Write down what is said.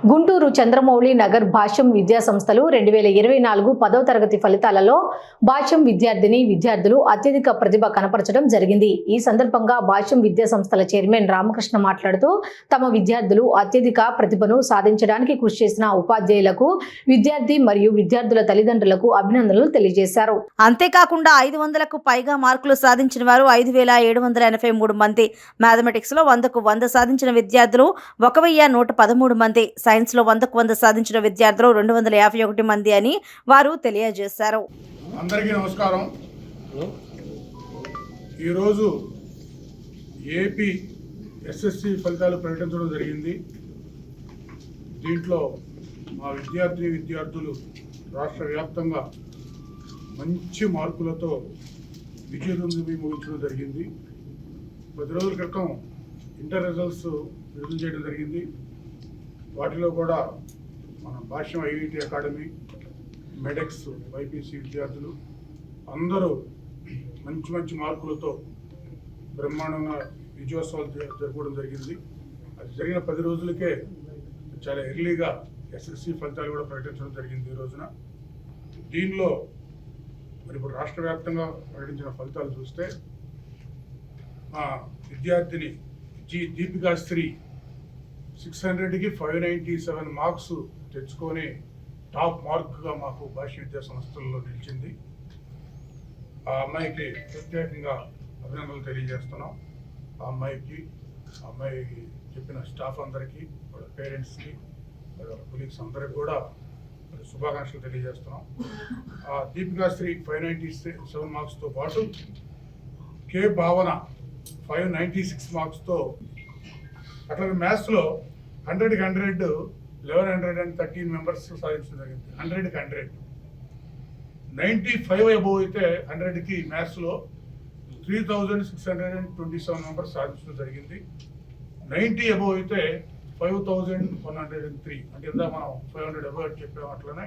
గుంటూరు చంద్రమౌళి నగర్ భాష్యం విద్యా సంస్థలు 2024 10వ తరగతి ఫలితాలలో భాష్యం విద్యార్థులు అత్యధిక ప్రతిభ కనపరచడం జరిగింది. ఈ సందర్భంగా భాష్యం విద్యా సంస్థల చైర్మన్ రామకృష్ణ మాట్లాడుతూ తమ విద్యార్థులు అత్యధిక ప్రతిభను సాధించడానికి కృషి చేసిన ఉపాధ్యాయులకు, విద్యార్థి మరియు విద్యార్థుల తల్లిదండ్రులకు అభినందనలు తెలియజేశారు. అంతేకాకుండా 500కు పైగా మార్కులు సాధించిన వారు 5783 మంది, మ్యాథమెటిక్స్ లో 100కు 100 సాధించిన విద్యార్థులు 1113 మంది, సైన్స్ లో 100కు 100 సాధించిన విద్యార్థులు 251 మంది అని వారు తెలియజేశారు. అందరికీ నమస్కారం. ఈరోజు ఏపీ ఎస్ఎస్సి ఫలితాలు ప్రకటించడం జరిగింది. దీంట్లో మా విద్యార్థులు రాష్ట్ర వ్యాప్తంగా మంచి మార్కులతో విజయం ముగించడం జరిగింది. 10 రోజుల క్రితం ఇంటర్ రిజల్ట్స్ విడుదల చేయడం జరిగింది. వాటిలో కూడా మన భాష్యం ఐఐటి అకాడమీ, మెడెక్స్, వైపీసీ విద్యార్థులు అందరూ మంచి మార్కులతో బ్రహ్మాండంగా విజయోత్సవాలు జరుపుకోవడం జరిగింది. అది జరిగిన 10 రోజులకే చాలా ఎర్లీగా ఎస్ఎస్సి ఫలితాలు కూడా ప్రకటించడం జరిగింది ఈ రోజున. దీనిలో మరి ఇప్పుడు రాష్ట్ర వ్యాప్తంగా ప్రకటించిన ఫలితాలు చూస్తే మా విద్యార్థిని దీపికాశ్రీ 600కి 597 మార్క్స్ తెచ్చుకొని టాప్ మార్క్గా మాకు భాష్య విద్యా సంస్థల్లో నిలిచింది. ఆ అమ్మాయికి ప్రత్యేకంగా అభినందనలు తెలియజేస్తున్నాం. ఆ అమ్మాయికి చెప్పిన స్టాఫ్ అందరికీ, వాళ్ళ పేరెంట్స్కి, వాళ్ళ కొలీగ్స్ అందరికి కూడా శుభాకాంక్షలు తెలియజేస్తున్నాం. ఆ దీపికాశ్రీ 597 మార్క్స్తో పాటు కే భావన 596 మార్క్స్తో, అట్లాగే మ్యాథ్స్లో 100కి 100 1113 మెంబర్స్ సాధించడం జరిగింది. 100కి 100 95 అబోవ్ అయితే 100కి మ్యాథ్స్లో 3627 మెంబర్స్ సాధించడం జరిగింది. 90 అబోవ్ అయితే 5103, అంటే ఇందాక మనం 500 అబోవ్ చెప్పాము. అట్లనే